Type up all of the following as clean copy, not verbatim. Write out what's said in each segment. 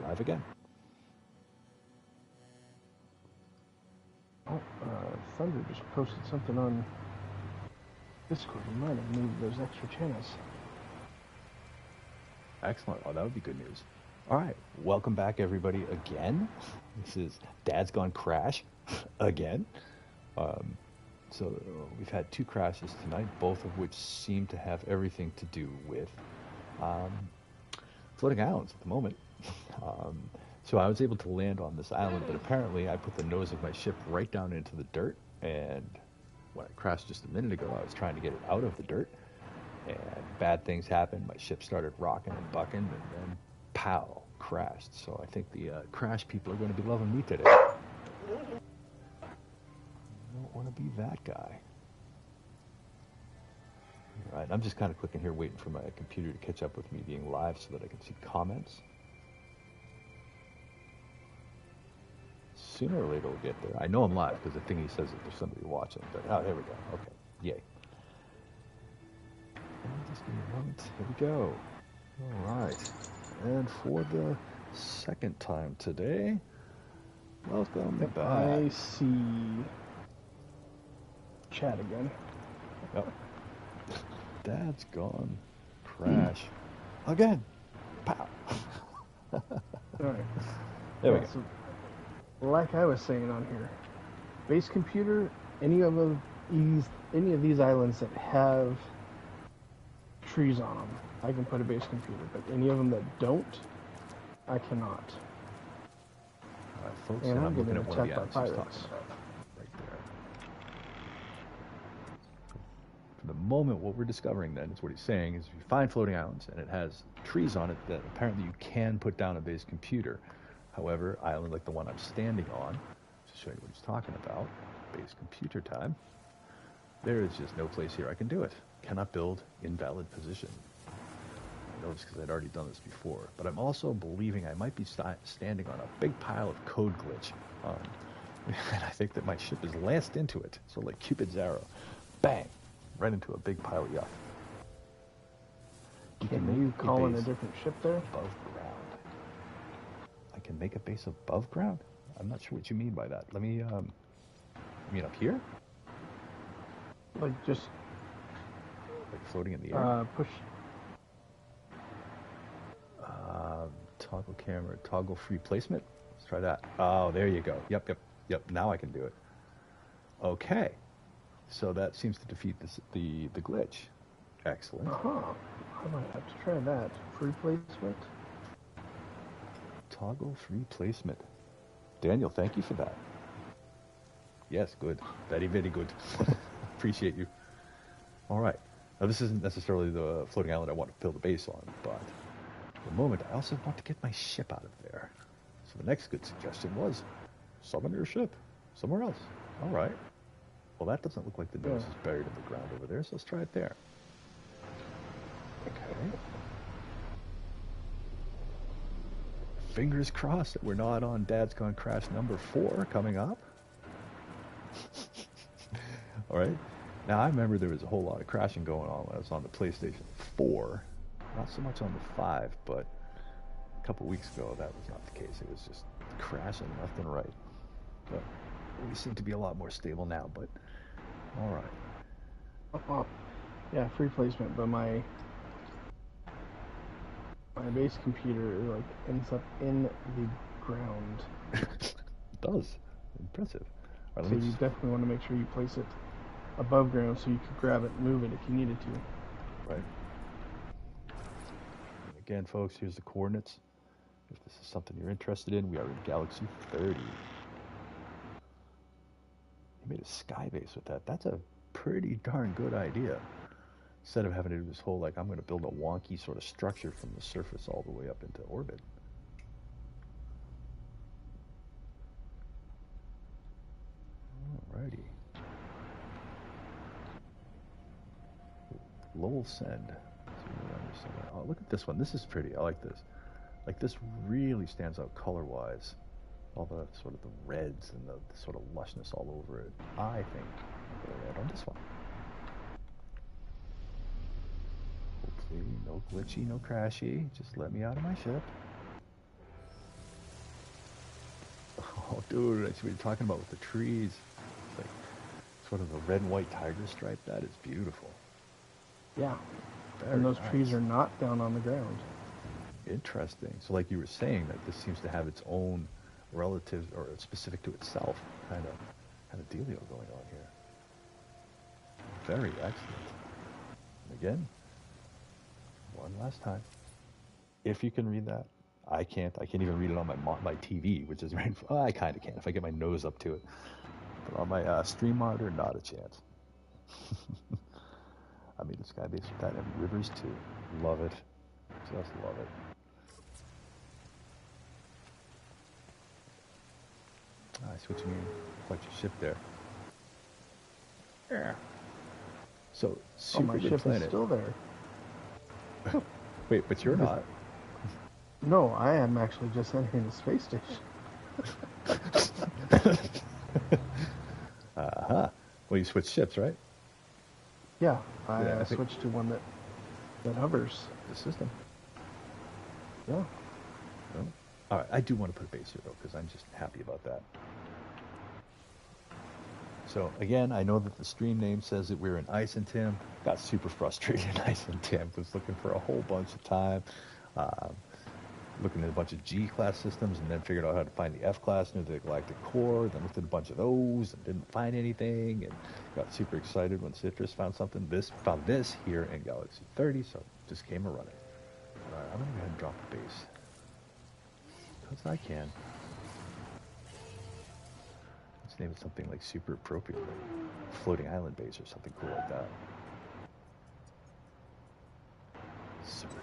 live again. Oh, Thunder just posted something on Discord. We might have moved those extra channels. Excellent. Oh, that would be good news. All right. Welcome back, everybody, again. This is Dad's Gone Crash again. So we've had 2 crashes tonight, both of which seem to have everything to do with floating islands at the moment. So I was able to land on this island, but apparently I put the nose of my ship right down into the dirt, and when I crashed just a minute ago, I was trying to get it out of the dirt, and bad things happened. My ship started rocking and bucking, and then pow, crashed. So I think the crash people are going to be loving me today. I don't want to be that guy. All right, I'm just kind of clicking here, waiting for my computer to catch up with me being live so that I can see comments. Sooner or later we'll get there. I know I'm live because the thingy says that there's somebody watching. But oh, there we go. Okay, yay. Just give me a moment. Here we go. All right. And for the second time today, welcome back. I see chat again. Yep. Dad's Gone Crash again. Pow. All right. There we go. So, like I was saying on here, base computer, any of these islands that have trees on them, I can put a base computer, but any of them that don't, I cannot. All right, folks, and I'm looking getting at one of the attacked islands by he's pirates. talking about right there. For the moment, what we're discovering then is what he's saying is if you find floating islands and it has trees on it, that apparently you can put down a base computer. However, island like the one I'm standing on, to show you what he's talking about, base computer time, there is just no place here I can do it. Cannot build, invalid position. I know this because I'd already done this before, but I'm also believing I might be standing on a big pile of code glitch. And I think that my ship is lanced into it, so like Cupid's arrow. Bang! Right into a big pile of yuck. Can you call in a different ship there? Above ground. I can make a base above ground? I'm not sure what you mean by that. Let me, you mean up here? Like just... Like floating in the air? Push... Toggle camera, toggle free placement? Let's try that. Oh, there you go. Yep. Now I can do it. Okay. So that seems to defeat the glitch. Excellent. I might have to try that. Free placement? Toggle free placement. Daniel, thank you for that. Yes, good. Very, very good. Appreciate you. All right. Now, this isn't necessarily the floating island I want to build a base on, but at the moment, I also want to get my ship out of there. So the next good suggestion was summon your ship somewhere else. All right. Well, that doesn't look like the nose is buried in the ground over there, so let's try it there. Okay. Fingers crossed that we're not on Dad's Gone Crash number 4 coming up. All right. Now, I remember there was a whole lot of crashing going on when I was on the PlayStation 4. Not so much on the 5, but a couple weeks ago, that was not the case. It was just crashing left and right. But we seem to be a lot more stable now, but all right. Yeah, free placement, but my base computer like ends up in the ground. It does. Impressive. All right, so you definitely want to make sure you place it above ground so you could grab it and move it if you needed to. Right. And again, folks, here's the coordinates. If this is something you're interested in, we are in Galaxy 30. He made a sky base with that. That's a pretty darn good idea. Instead of having to do this whole, like, I'm going to build a wonky sort of structure from the surface all the way up into orbit. Alrighty. Lowell Send. Oh, look at this one. This is pretty. I like this. Like, this really stands out color-wise. All the sort of the reds and the sort of lushness all over it. I think I'll go red on this one. Hopefully, no glitchy, no crashy. Just let me out of my ship. Dude, I see what you're talking about with the trees. It's like sort of a red and white tiger stripe. That is beautiful. Yeah. Very And those nice. trees are not down on the ground. Interesting. So like you were saying, that this seems to have its own relative or specific to itself kind of dealio going on here. Very excellent. And again, one last time. If you can read that, I can't. I can't even read it on my TV, which is right. Oh, I kind of can if I get my nose up to it. But on my stream monitor, not a chance. I mean, the sky base with that and rivers too. Love it. Just love it. I see what you mean. Quite your ship there. Yeah. So, super my good ship planet. is still there. Wait, but you're not. No, I am actually just entering the space station. Uh-huh. Well, you switched ships, right? Yeah, I Yeah, I think- switched to one that hovers. The system. Yeah. No? All right, I do want to put a base here, though, because I'm just happy about that. So, again, I know that the stream name says that we're in Ice and Tim. Got super frustrated in Ice and Tim. Was looking for a whole bunch of time. Looking at a bunch of G-class systems, and then figured out how to find the F-class near the Galactic Core. Then looked at a bunch of those and didn't find anything. And got super excited when Citris found something. Found this here in Galaxy 30, so just came a running. All right, I'm going to go ahead and drop the base. Because I can. Let's name it something like super appropriate, like Floating Island Base or something cool like that. Sword.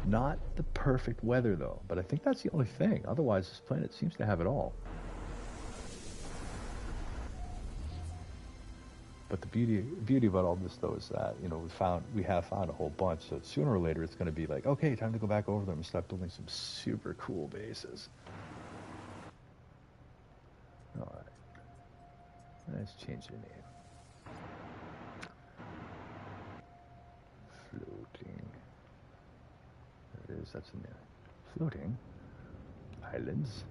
Not the perfect weather, though, but I think that's the only thing. Otherwise, this planet seems to have it all. But the beauty about all this, though, is that, you know, we have found a whole bunch. So sooner or later, it's going to be like, okay, time to go back over them and start building some super cool bases. All right. Let's change the name. Floating. There it is. That's the name. Floating Islands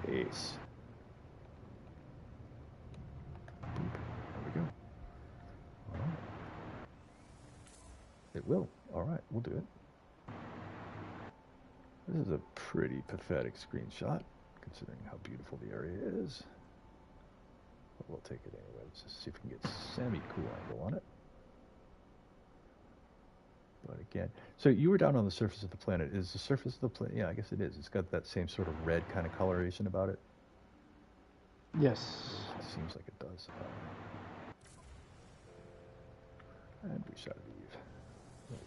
Base. Boop. There we go. All right. It will. All right, we'll do it. This is a pretty pathetic screenshot, considering how beautiful the area is. But we'll take it anyway. Let's just see if we can get semi-cool angle on it. But again, so you were down on the surface of the planet. Is the surface of the planet? Yeah, I guess it is. It's got that same sort of red kind of coloration about it. Yes. It seems like it does. And we shall leave. There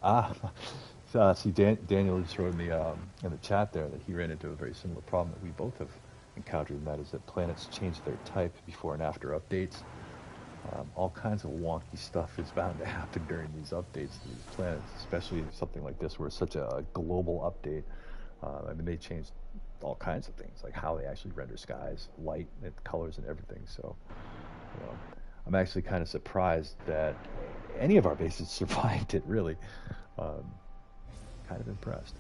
we go. So see, Daniel just wrote in the chat there that he ran into a very similar problem that we both have encountered, and that is that planets change their type before and after updates. All kinds of wonky stuff is bound to happen during these updates to these planets, especially something like this where it's such a global update. I mean, they changed all kinds of things, like how they actually render skies, light, and colors, and everything. So, you know, I'm actually kind of surprised that any of our bases survived it, really. Kind of impressed.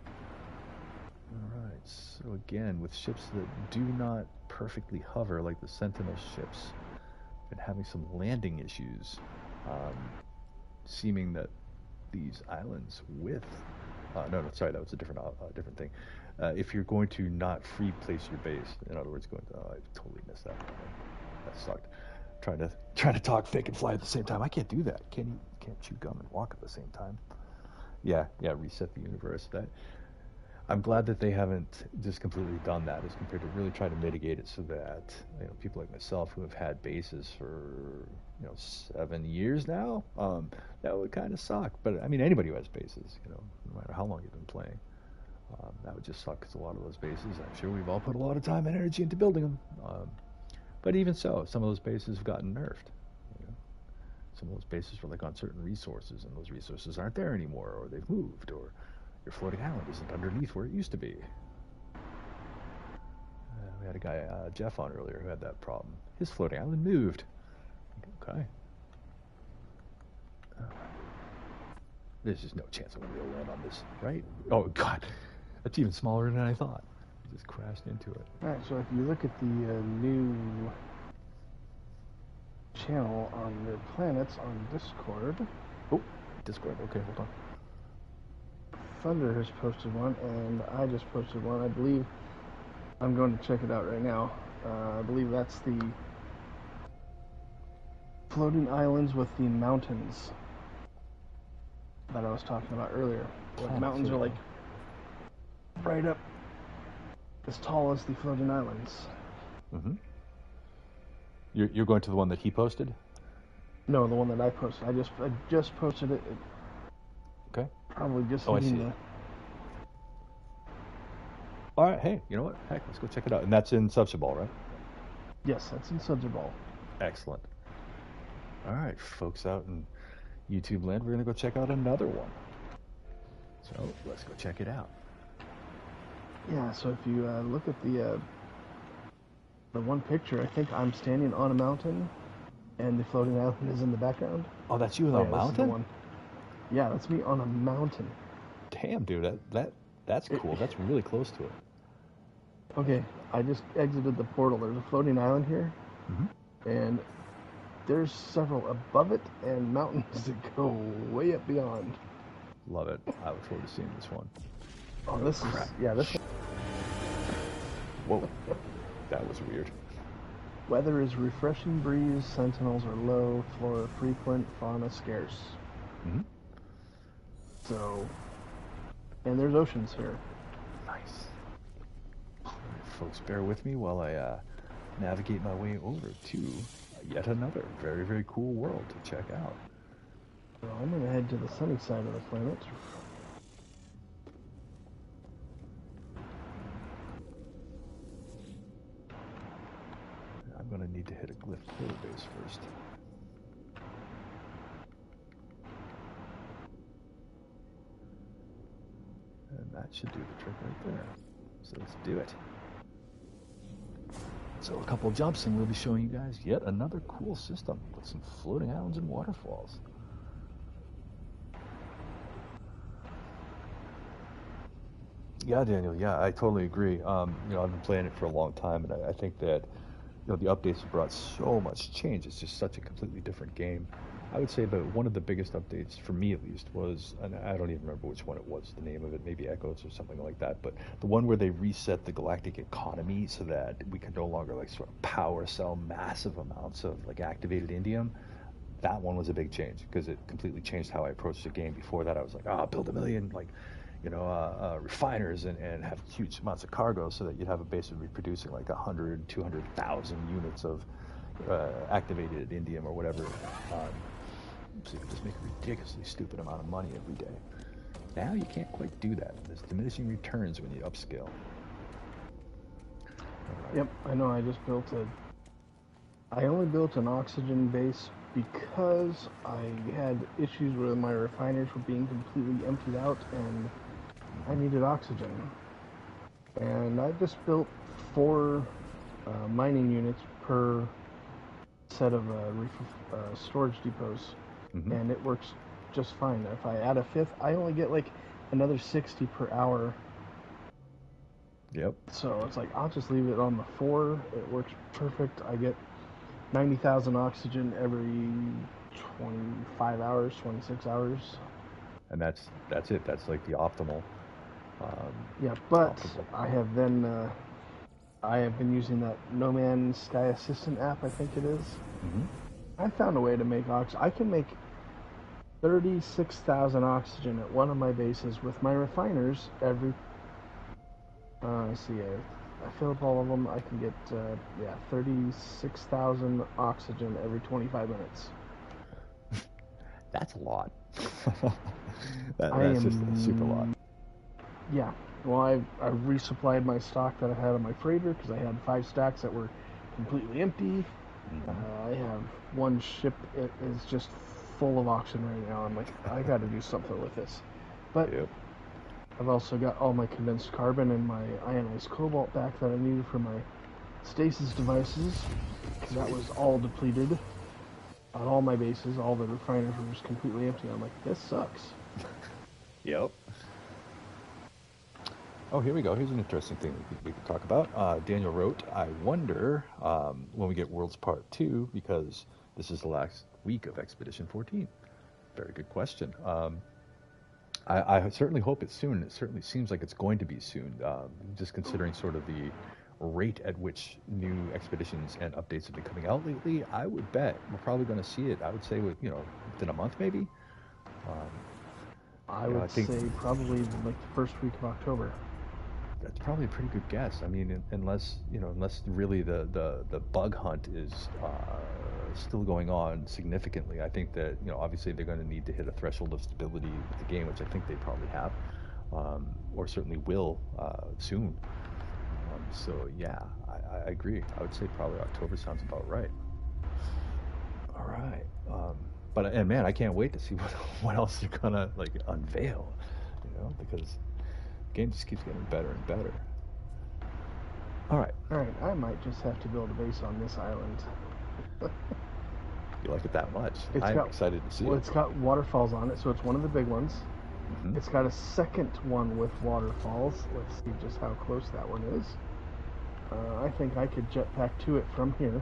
All right, so again, with ships that do not perfectly hover like the Sentinel ships, been having some landing issues, seeming that these islands with no, sorry, that was a different thing. If you're going to not free place your base, in other words, I totally missed that. That sucked. Trying to talk, fake, and fly at the same time. I can't do that. Can't chew gum and walk at the same time. Yeah, reset the universe. I'm glad that they haven't just completely done that, as compared to really trying to mitigate it so that, you know, people like myself who have had bases for, you know, 7 years now, that would kind of suck. But I mean, anybody who has bases, you know, no matter how long you've been playing, that would just suck, because a lot of those bases, I'm sure we've all put a lot of time and energy into building them. But even so, some of those bases have gotten nerfed. You know? Some of those bases were like on certain resources, and those resources aren't there anymore, or they've moved, or your floating island isn't underneath where it used to be. We had had a guy, Jeff, on earlier who had that problem. His floating island moved. Okay. There's just no chance I'm going to be able to land on this, right? Oh, God. That's even smaller than I thought. I just crashed into it. Alright, so if you look at the new channel on the planets on Discord. Oh, Discord. Okay, hold on. Thunder has posted one, and I just posted one. I believe I'm going to check it out right now. I believe that's the floating islands with the mountains that I was talking about earlier. The mountains are like right up as tall as the floating islands. Mm-hmm. You're going to the one that he posted? No, the one that I posted. I just posted it. Okay. Probably just I see hitting it. All right, hey, you know what? Heck, let's go check it out. And that's in Sudzerbal, right? Yes, that's in Sudzerbal. Excellent. All right, folks out in YouTube land, we're going to go check out another one. So let's go check it out. Yeah, so if you look at the one picture, I think I'm standing on a mountain, and the floating island is in the background. Oh, that's you on a mountain? Yeah, that's me on a mountain. Damn, dude, that's cool. That's really close to it. Okay, I just exited the portal. There's a floating island here, and there's several above it and mountains that go way up beyond. Love it. I look forward to seeing this one. Oh, this is this one. Whoa, that was weird. Weather is refreshing breeze. Sentinels are low. Flora frequent. Fauna scarce. Mm-hmm. So, and there's oceans here. Nice. All right, folks, bear with me while I navigate my way over to yet another very, very cool world to check out. So I'm going to head to the sunny side of the planet. I'm going to need to hit a glyph portal base first. And that should do the trick right there. So let's do it. So a couple jumps and we'll be showing you guys yet another cool system with some floating islands and waterfalls. Yeah, Daniel, yeah, I totally agree. I've been playing it for a long time, and I think that the updates have brought so much change. It's just such a completely different game. I would say that one of the biggest updates, for me at least, was, and I don't even remember which one it was, the name of it, maybe Echoes or something like that, but the one where they reset the galactic economy so that we can no longer sort of power sell massive amounts of activated indium. That one was a big change because it completely changed how I approached the game. Before that, I was like, build a million, refiners and have huge amounts of cargo so that you'd have a base of reproducing 100, 200,000 units of activated indium or whatever. So you could just make a ridiculously stupid amount of money every day. Now you can't quite do that. There's diminishing returns when you upscale. Right. Yep, I know. I only built an oxygen base because I had issues where my refiners were being completely emptied out and I needed oxygen. And I just built 4 mining units per set of storage depots. And it works just fine. If I add a 5th, I only get another 60 per hour. Yep. So it's I'll just leave it on the 4. It works perfect. I get 90,000 oxygen every 25 hours, 26 hours. And that's it. That's the optimal. But I have been using that No Man's Sky Assistant app, I think it is. I found a way to make oxygen. I can make 36,000 oxygen at one of my bases with my refiners every. Let's see, I fill up all of them. I can get 36,000 oxygen every 25 minutes. That's a lot. That's just a super lot. Yeah. Well, I resupplied my stock that I had on my freighter because I had 5 stacks that were completely empty. I have one ship. It is just full of oxygen right now. I'm I got to do something with this. But I've also got all my condensed carbon and my ionized cobalt back that I needed for my stasis devices, because that was all depleted on all my bases. All the refiners were just completely empty. I'm like, this sucks. Yep. Oh, here we go. Here's an interesting thing we could talk about. Daniel wrote, I wonder when we get Worlds Part 2, because this is the last week of Expedition 14. Very good question. I certainly hope it's soon. It certainly seems like it's going to be soon, just considering sort of the rate at which new expeditions and updates have been coming out lately. I would bet we're probably going to see it, I would say, within a month maybe. I would say probably like the first week of October. That's probably a pretty good guess. I mean, unless really the bug hunt is still going on significantly. I think that obviously they're going to need to hit a threshold of stability with the game, which I think they probably have, or certainly will soon. So yeah, I agree. I would say probably October sounds about right. All right. But man, I can't wait to see what else they're gonna unveil, because the game just keeps getting better and better. All right. I might just have to build a base on this island. You like it that much? I'm excited to see it. Well, it's got waterfalls on it, so it's one of the big ones. Mm-hmm. It's got a second one with waterfalls. Let's see just how close that one is. I think I could jetpack to it from here,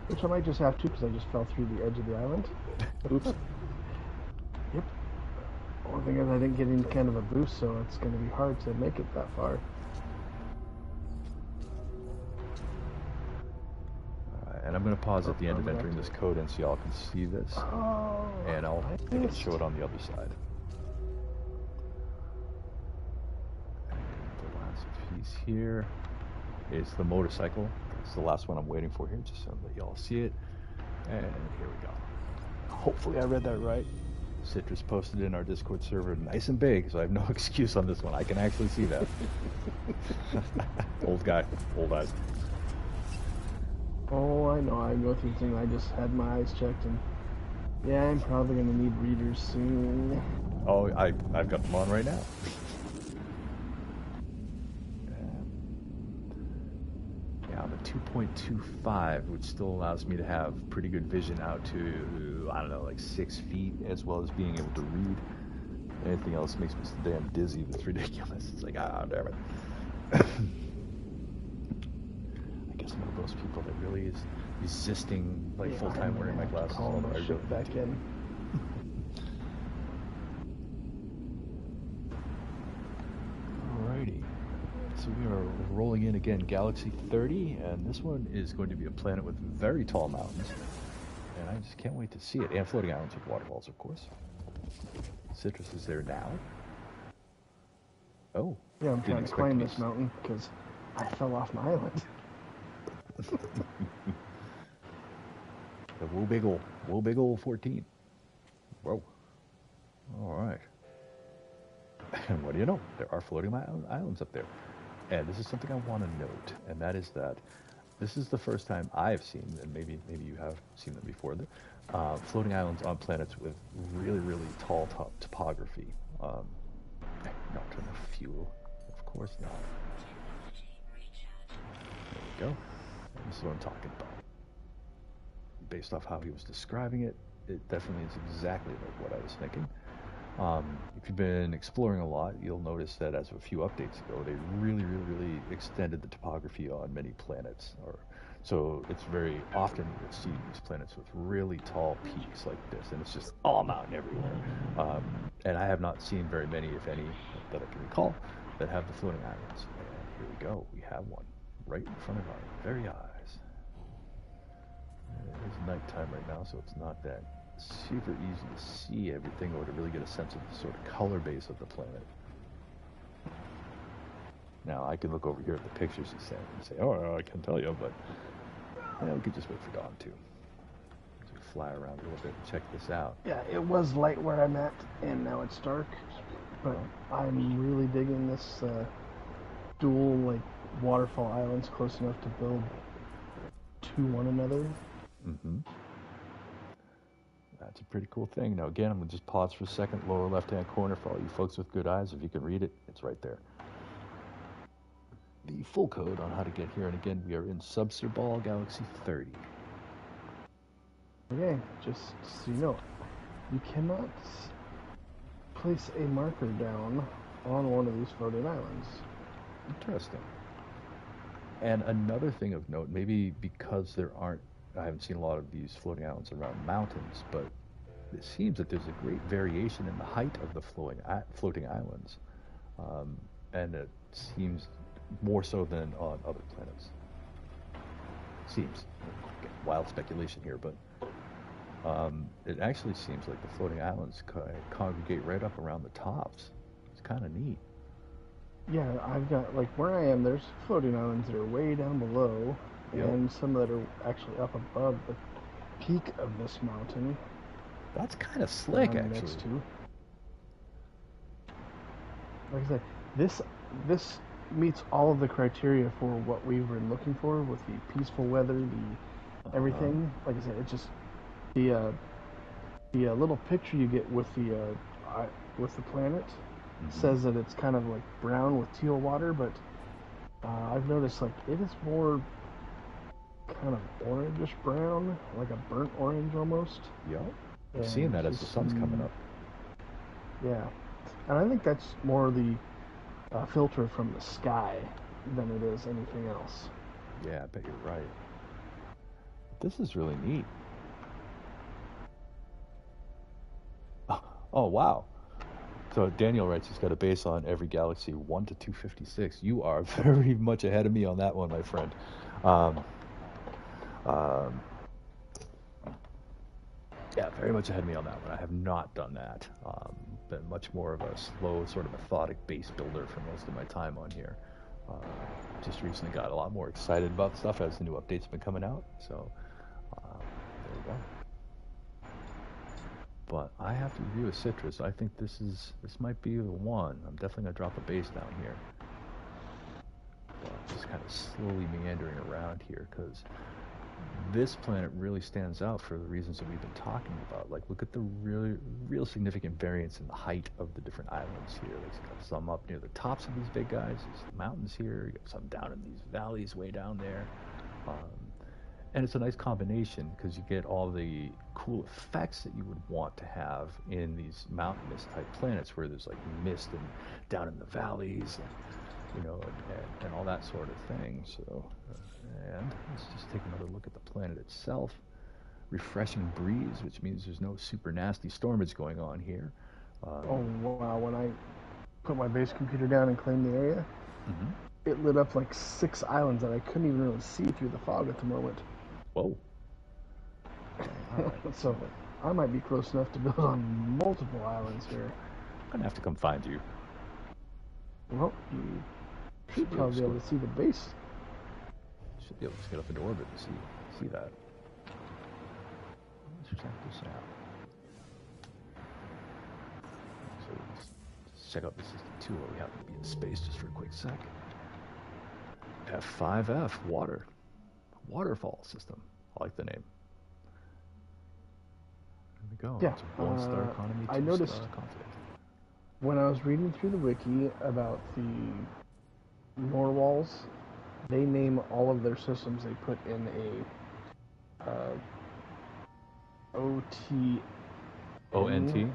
which I might just have to because I just fell through the edge of the island. Oops. Yep. Only thing is I didn't get any kind of a boost, so it's going to be hard to make it that far. And I'm going to pause at the end of entering this code in so y'all can see this. Oh, and I'll show it on the other side. And the last piece here is the motorcycle. It's the last one I'm waiting for here, just so that y'all see it. And here we go. Hopefully I read that right. Citris posted in our Discord server nice and big, so I have no excuse on this one. I can actually see that. Old guy, old eyes. Oh, I know. I'm going through the thing. I just had my eyes checked, and yeah, I'm probably going to need readers soon. Oh, I've got them on right now. Yeah, I'm at 2.25, which still allows me to have pretty good vision out to, I don't know, like 6 feet, as well as being able to read. Anything else makes me so damn dizzy. That's ridiculous. It's like, damn it. I'm one of those people that really is resisting full-time wearing my glasses. Call my ship back in. Alrighty. So we are rolling in again, Galaxy 30, and this one is going to be a planet with very tall mountains. And I just can't wait to see it. And floating islands with waterfalls, of course. Citris is there now. Oh. Yeah, I'm trying to climb this mountain because I fell off my island. The whoa big ol' 14. Whoa. All right. And what do you know? There are floating islands up there. And this is something I want to note, and that is that this is the first time I've seen, and maybe you have seen them before, floating islands on planets with really, really tall topography. Not enough fuel. Of course not. There we go. This is what I'm talking about. Based off how he was describing it, it definitely is exactly like what I was thinking. If you've been exploring a lot, you'll notice that as of a few updates ago, they really, really, really extended the topography on many planets. So it's very often you'll see these planets with really tall peaks like this, and it's just all mountain everywhere. And I have not seen very many, if any, that I can recall, that have the floating islands. And here we go. We have one right in front of our very eyes. It's nighttime right now, so it's not that super easy to see everything or to really get a sense of the sort of color base of the planet. Now, I can look over here at the pictures he's sent and say, oh, I can tell you, but we could just wait for dawn, too. As we fly around a little bit and check this out. Yeah, it was light where I'm at, and now it's dark. But I'm really digging this dual, waterfall islands close enough to build to one another. Mm-hmm. That's a pretty cool thing. Now, again, I'm going to just pause for a second. Lower left-hand corner for all you folks with good eyes. If you can read it, it's right there. the full code on how to get here. And again, we are in Sudzerbal Galaxy 30. Okay, just so you know, you cannot place a marker down on one of these floating islands. Interesting. And another thing of note, maybe because I haven't seen a lot of these floating islands around mountains, but it seems that there's a great variation in the height of the floating islands. And it seems more so than on other planets. Seems. Wild speculation here, but it actually seems like the floating islands congregate right up around the tops. It's kind of neat. Yeah, I've got, like, where I am, there's floating islands that are way down below, Yep. and some that are actually up above the peak of this mountain. That's kind of that slick, I'm actually. next to. Like I said, this meets all of the criteria for what we've been looking for with the peaceful weather, the everything. Like I said, it's just the little picture you get with the planet says that it's kind of like brown with teal water, but I've noticed like it is more kind of orangish brown, like a burnt orange almost. Yep. I'm And seeing that as the just, sun's coming up. Yeah, and I think that's more the filter from the sky than it is anything else. Yeah, I bet you're right. This is really neat. Oh, wow. So Daniel writes he's got a base on every galaxy 1 to 256. You are very much ahead of me on that one, my friend. Yeah, very much ahead of me on that one. I have not done that. Been much more of a slow, sort of methodic base builder for most of my time on here. Just recently got a lot more excited about stuff as the new updates have been coming out. So there you go. But I have to agree with Citris. I think this might be the one. I'm definitely gonna drop a base down here. But just kind of slowly meandering around here because this planet really stands out for the reasons that we've been talking about. Like, look at the real significant variance in the height of the different islands here. Like, you got some up near the tops of these big guys. There's the mountains here. You got some down in these valleys way down there. And it's a nice combination because you get all the cool effects that you would want to have in these mountainous type planets where there's like mist and down in the valleys and, and all that sort of thing. So, and let's just take another look at the planet itself. Refreshing breeze, which means there's no super nasty stormage going on here. Oh wow, when I put my base computer down and claimed the area, it lit up like 6 islands that I couldn't even really see through the fog at the moment. Whoa. So I might be close enough to build on multiple islands here. I'm gonna have to come find you. Well, you should probably be able to see the base. Should be able to get up into orbit and see that. Let's check this out. So let's check out the system 2 while we happen to be in space just for a quick sec. F5F, Waterfall system. I like the name. There we go. Yeah, it's a 1-star economy, 2-star I noticed conflict. when I was reading through the wiki about the Norwals, they name all of their systems they put in a OT. ONT?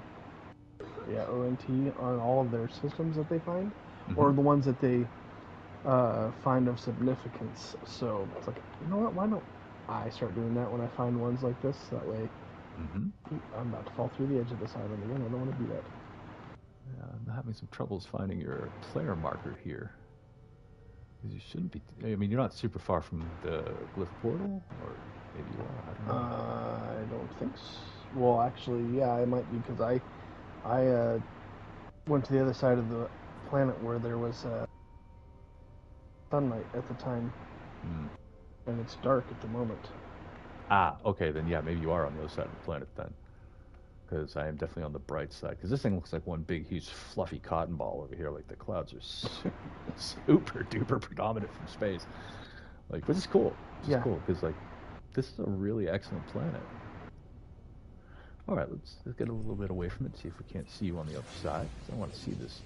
Yeah, ONT on all of their systems that they find, or the ones that they find of significance. So it's like, you know what? Why don't I start doing that when I find ones like this? That way, I'm about to fall through the edge of this island again. I don't want to do that. Yeah, I'm having some troubles finding your player marker here. Because you shouldn't be. I mean, you're not super far from the glyph portal, or maybe you are. I don't know. I don't think so. Well, actually, yeah, I might be because I went to the other side of the planet where there was sunlight at the time, and it's dark at the moment. Ah, okay, then yeah, maybe you are on the other side of the planet then. Because I am definitely on the bright side. Because this thing looks like one big, huge, fluffy cotton ball over here. Like the clouds are super duper predominant from space. Like, which is cool. Which is cool because like this is a really excellent planet. All right, let's get a little bit away from it. See if we can't see you on the other side. I want to see this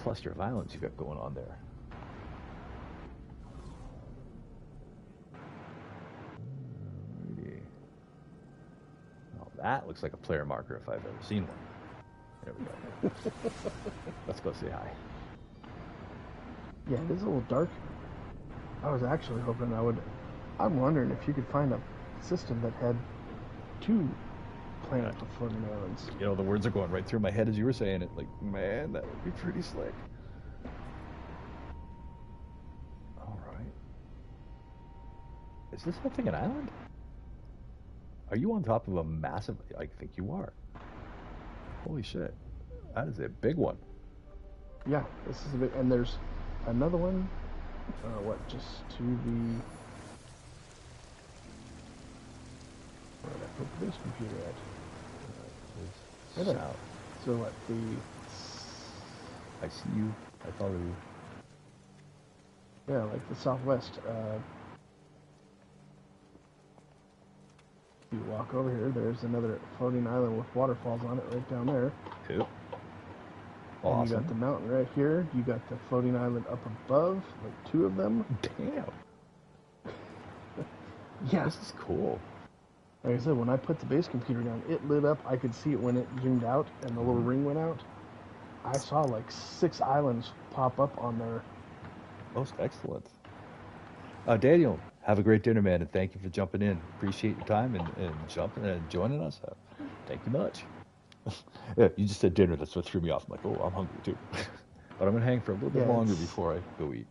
cluster of islands you got going on there. That looks like a player marker if I've ever seen one. There we go. Let's go say hi. Yeah, it is a little dark. I was actually hoping I'm wondering if you could find a system that had 2 planet with floating islands. You know, the words are going right through my head as you were saying it. Like, man, that would be pretty slick. All right. Is this whole thing an island? Are you on top of a massive... I think you are. Holy shit. That is a big one. Yeah, this is a big... And there's another one. Just to the... Where did I put the base computer at? South. So what, I see you. I follow you. Yeah, like the southwest. You walk over here, there's another floating island with waterfalls on it right down there. Cool. Awesome. And you Awesome. got the mountain right here. You got the floating island up above, like 2 of them. Damn. Yeah. This is cool. Like I said, when I put the base computer down, it lit up. I could see it when it zoomed out and the little ring went out. I saw like 6 islands pop up on there. Most excellent. Daniel, have a great dinner, man, and thank you for jumping in. Appreciate your time and jumping and joining us. Thank you much. Yeah, you just said dinner. That's what threw me off. I'm like, oh, I'm hungry too. But I'm going to hang for a little bit longer before I go eat.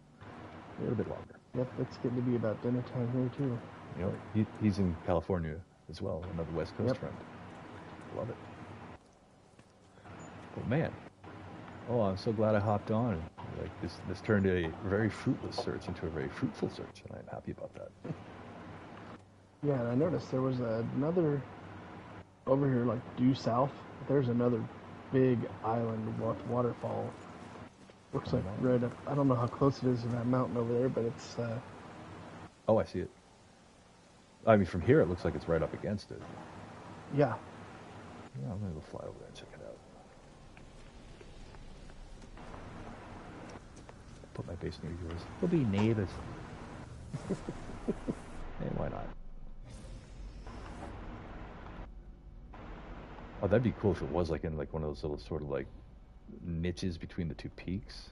A little bit longer. Yep, it's getting to be about dinner time here too. You know, he's in California as well, another West Coast friend. Love it. But man, I'm so glad I hopped on. Like this turned a very fruitless search into a very fruitful search, and I'm happy about that. Yeah, and I noticed there was another over here, like due south. There's another big island with waterfall. Looks like right up. I don't know how close it is to that mountain over there, but it's. Oh, I see it. I mean, from here it looks like it's right up against it. Yeah. Yeah, I'm gonna go fly over there and check it out. Put my base near yours. We'll be neighbors. Hey, why not? Oh, that'd be cool if it was like in like one of those little sort of like niches between the 2 peaks.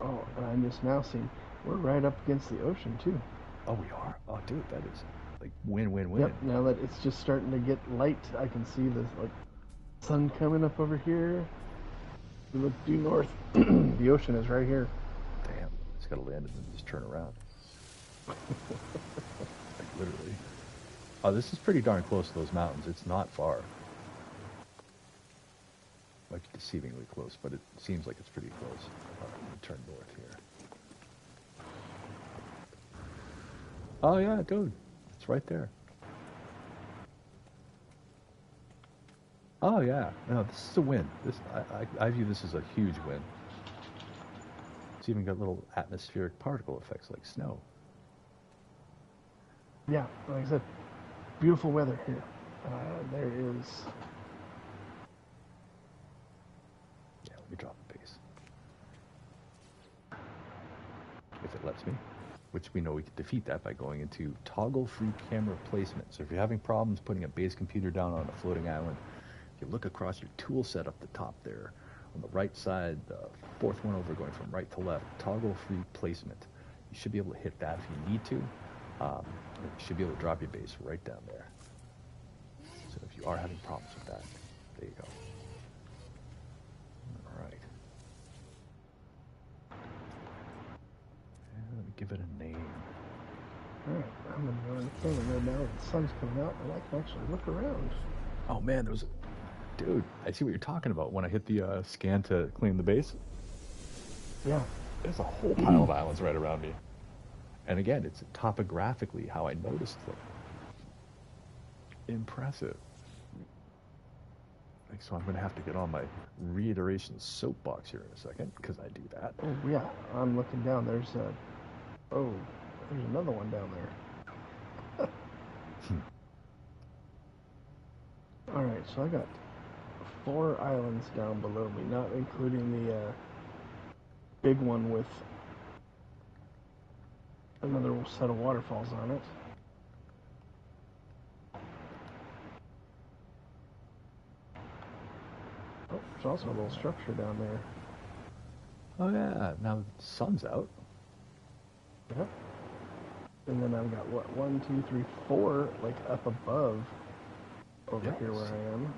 Oh, and I'm just now seeing we're right up against the ocean too. Oh, we are. Oh, dude, that is like win. Yep. Now that it's just starting to get light, I can see the like sun coming up over here. You look due north. The ocean is right here. Damn, it's got to land and then just turn around. Like literally. Oh, this is pretty darn close to those mountains. It's not far. Might be deceivingly close, but it seems like it's pretty close. All right, I'm gonna turn north here. Oh yeah, dude, it's right there. Oh yeah, no, this is a win. I view this as a huge win. It's even got little atmospheric particle effects like snow. Yeah, like I said, beautiful weather here. There is. Yeah, let me drop the base. If it lets me. Which we know we can defeat that by going into toggle-free camera placement. So if you're having problems putting a base computer down on a floating island, if you look across your tool set up the top there, on the right side, the 4th one over going from right to left, toggle-free placement. You should be able to hit that if you need to. You should be able to drop your base right down there. So if you are having problems with that, there you go. All right. Let me give it a name. Alright, I'm going to go on the camera right now. The sun's coming out, and I can actually look around. Oh man, there was a... Dude, I see what you're talking about when I hit the scan to clean the base. Yeah. There's a whole pile of islands right around me. And again, it's topographically how I noticed them. Impressive. So I'm going to have to get on my reiteration soapbox here in a second, because I do that. Oh, yeah. I'm looking down. There's another one down there. Alright, so I got 4 islands down below me, not including the big one with another set of waterfalls on it. There's also a little structure down there. Oh yeah, now the sun's out. Yep. And then I've got, what, 1, 2, 3, 4, like, up above over Yes. here where I am.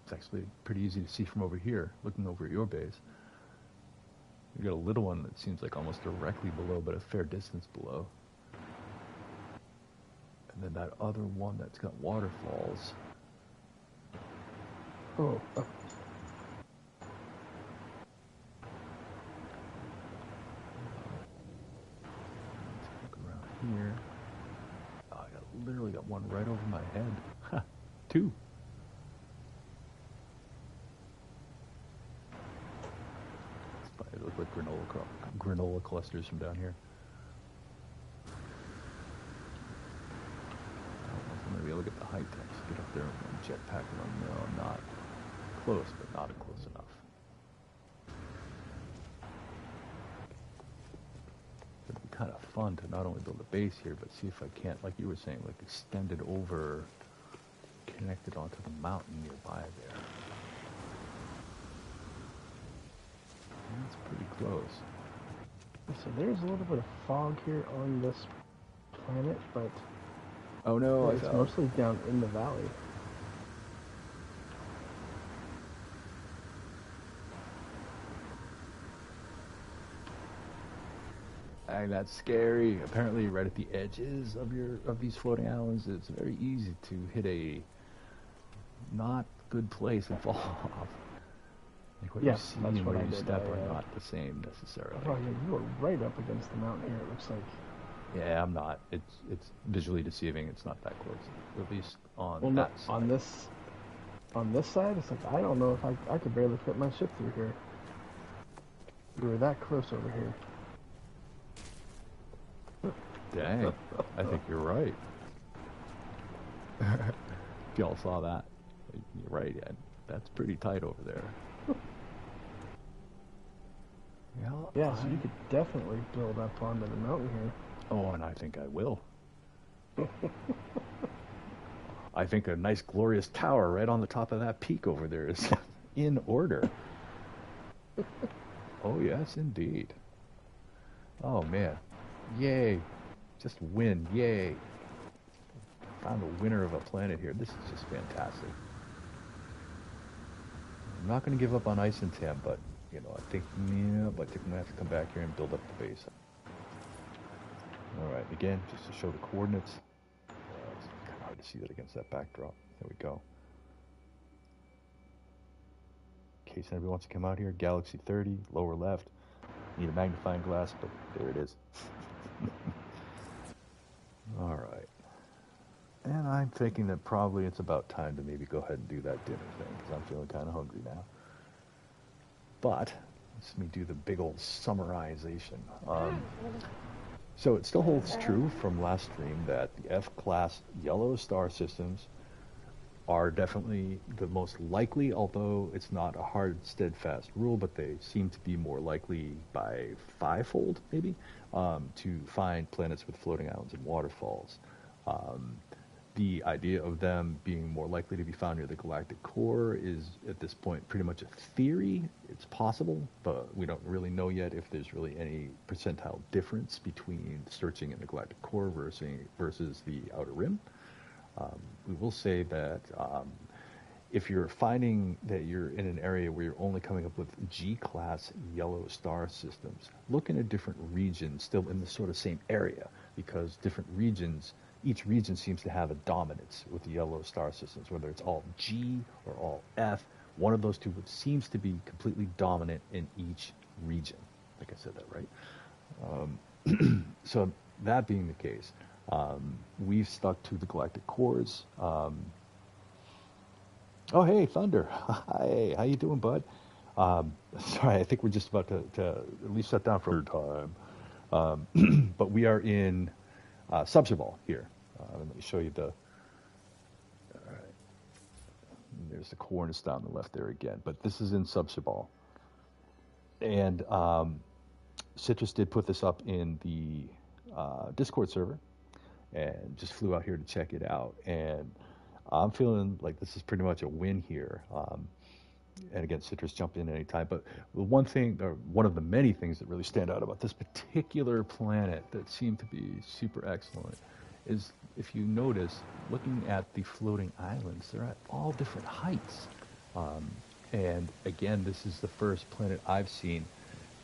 It's actually pretty easy to see from over here, looking over at your base. You got a little one that seems like almost directly below, but a fair distance below. And then that other one that's got waterfalls. Oh, Let's look around here. Oh, literally got one right over my head. Two. It looked like granola clusters from down here. Maybe I'll look at the height text. Get up there and jetpack run. No, not close, but not close enough. It'd be kind of fun to not only build a base here, but see if I can't, like you were saying, like extend it over, connect it onto the mountain nearby there. That's pretty close. so there's a little bit of fog here on this planet, but oh no, it's mostly down in the valley. That's scary. Apparently, right at the edges of these floating islands, it's very easy to hit a not good place and fall off. Like what you see and where you step are not the same necessarily. Oh yeah, you are right up against the mountain here. It looks like. Yeah, I'm not. It's visually deceiving. It's not that close, at least on well, that side. On this side, it's like I don't know if I could barely fit my ship through here. We were that close over here. Dang, I think you're right. If y'all saw that, you're right. Yeah, that's pretty tight over there. Yeah, so you could definitely build up onto the mountain here. Oh, and I think I will. I think a nice glorious tower right on the top of that peak over there is in order. Oh, yes, indeed. Oh, man. Yay. Just win. Yay. Found a winner of a planet here. This is just fantastic. I'm not going to give up on Ice and Tam, but, you know, I think I'm going to have to come back here and build up the base. All right, again, just to show the coordinates. It's kind of hard to see that against that backdrop. There we go. In case anybody wants to come out here, Galaxy 30, lower left. Need a magnifying glass, but there it is. All right. And I'm thinking that probably it's about time to maybe go ahead and do that dinner thing, because I'm feeling kind of hungry now. But, let me do the big old summarization. So it still holds true from last stream that the F-class yellow star systems are definitely the most likely, although it's not a hard, steadfast rule, but they seem to be more likely by fivefold, maybe, to find planets with floating islands and waterfalls. The idea of them being more likely to be found near the galactic core is, at this point, pretty much a theory. It's possible, but we don't really know yet if there's really any percentile difference between searching in the galactic core versus the outer rim. We will say that if you're finding that you're in an area where you're only coming up with G-class yellow star systems, look in a different region still in the sort of same area, because different regions, each region seems to have a dominance with the yellow star systems, whether it's all G or all F. One of those two seems to be completely dominant in each region. I think I said that right. So that being the case, we've stuck to the galactic cores. Oh, hey, Thunder. Hi, how you doing, bud? Sorry, I think we're just about to at least shut down for a time. But we are in Sudzerbal here. Let me show you the... All right. There's the coordinates down the left there again. But this is in Sudzerbal. And Citris did put this up in the Discord server and just flew out here to check it out. And I'm feeling like this is pretty much a win here. and again, Citris, jump in anytime. But the one thing, or one of the many things that really stand out about this particular planet that seem to be super excellent is, if you notice, looking at the floating islands, they're at all different heights. And again, this is the first planet I've seen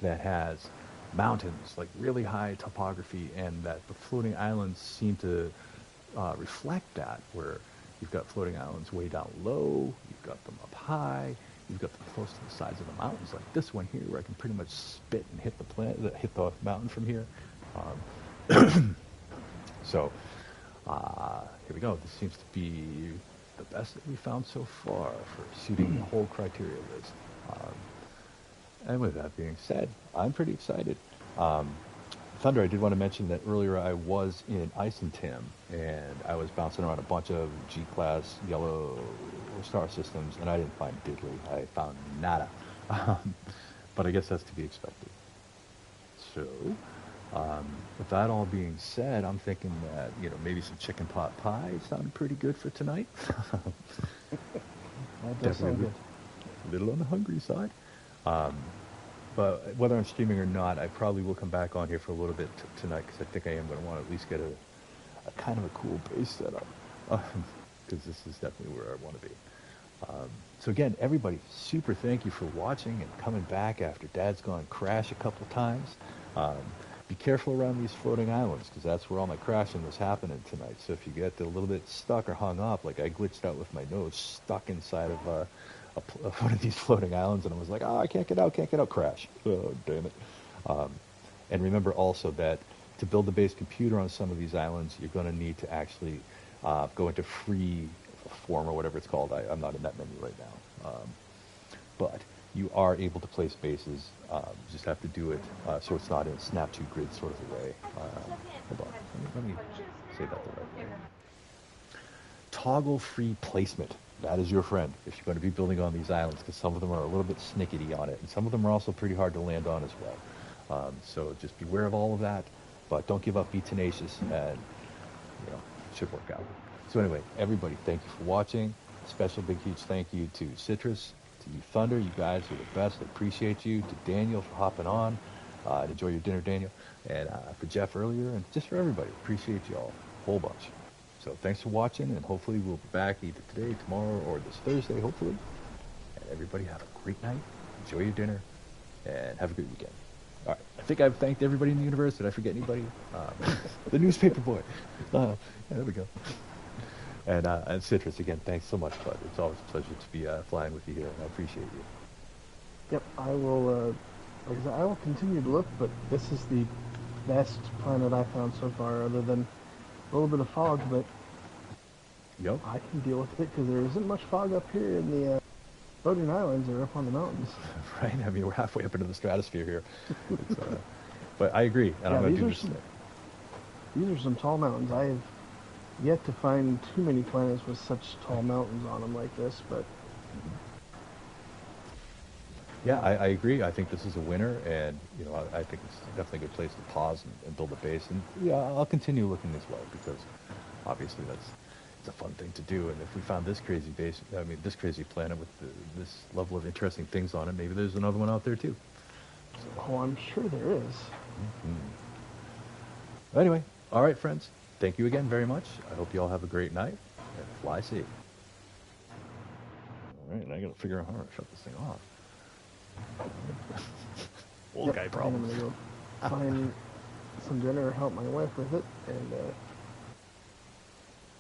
that has mountains, like really high topography, and that the floating islands seem to reflect that, where you've got floating islands way down low, you've got them up high, you've got them close to the sides of the mountains, like this one here, where I can pretty much spit and hit the mountain from here. So here we go. This seems to be the best that we found so far for suiting the whole criteria list. And with that being said, I'm pretty excited. Thunder, I did want to mention that earlier I was in Isentim, and I was bouncing around a bunch of G-class yellow star systems, and I didn't find diddly. I found nada. But I guess that's to be expected. So, with that all being said, I'm thinking that, maybe some chicken pot pie sounded pretty good for tonight. That does sound good. A little on the hungry side. But whether I'm streaming or not, I probably will come back on here for a little bit tonight, because I think I am going to want to at least get a kind of a cool base setup, because this is definitely where I want to be. So again, everybody, super thank you for watching and coming back after Dad's gone crash a couple times. Be careful around these floating islands, because that's where all my crashing was happening tonight. So if you get a little bit stuck or hung up, like I glitched out with my nose stuck inside of one of these floating islands, and I was like, I can't get out, crash. Oh, damn it. And remember also that to build the base computer on some of these islands, you're going to need to actually go into free form, or whatever it's called. I'm not in that menu right now. But you are able to place bases. You just have to do it so it's not in a snap to grid sort of a way. Hold on. Let me say that the right way. Toggle free placement. That is your friend if you're going to be building on these islands, because some of them are a little bit snickety on it, and some of them are also pretty hard to land on as well. So just beware of all of that, but don't give up, be tenacious, and it should work out. So anyway, everybody, thank you for watching. Special big huge thank you to Citris, to Uthunder. You guys are the best. I appreciate you. To Daniel for hopping on. Enjoy your dinner, Daniel. And for Jeff earlier, and just for everybody, appreciate you all a whole bunch. So thanks for watching, and hopefully we'll be back either today, tomorrow, or this Thursday, hopefully. And everybody have a great night, enjoy your dinner, and have a good weekend. All right, I think I've thanked everybody in the universe. Did I forget anybody? The newspaper boy. Yeah, there we go. And Citris, again, thanks so much, bud. It's always a pleasure to be flying with you here, and I appreciate you. Yep, I will, like I said, I will continue to look, but this is the best planet I found so far, other than a little bit of fog, but Yep. I can deal with it, because there isn't much fog up here in the floating islands or up on the mountains. Right? I mean, we're halfway up into the stratosphere here. But I agree, and I'm going to do this. These are some tall mountains. I have yet to find too many planets with such tall mountains on them like this, but... Yeah, I agree. I think this is a winner, and I think it's definitely a good place to pause and build a base. And yeah, I'll continue looking as well, because obviously it's a fun thing to do. And if we found this crazy base, this crazy planet with this level of interesting things on it, maybe there's another one out there too. So, oh, I'm sure there is. Anyway, all right, friends. Thank you again very much. I hope you all have a great night, and fly safe. All right, and I got to figure out how to shut this thing off. Old guy problem. I'm going to go find some dinner, help my wife with it, and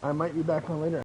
I might be back on later.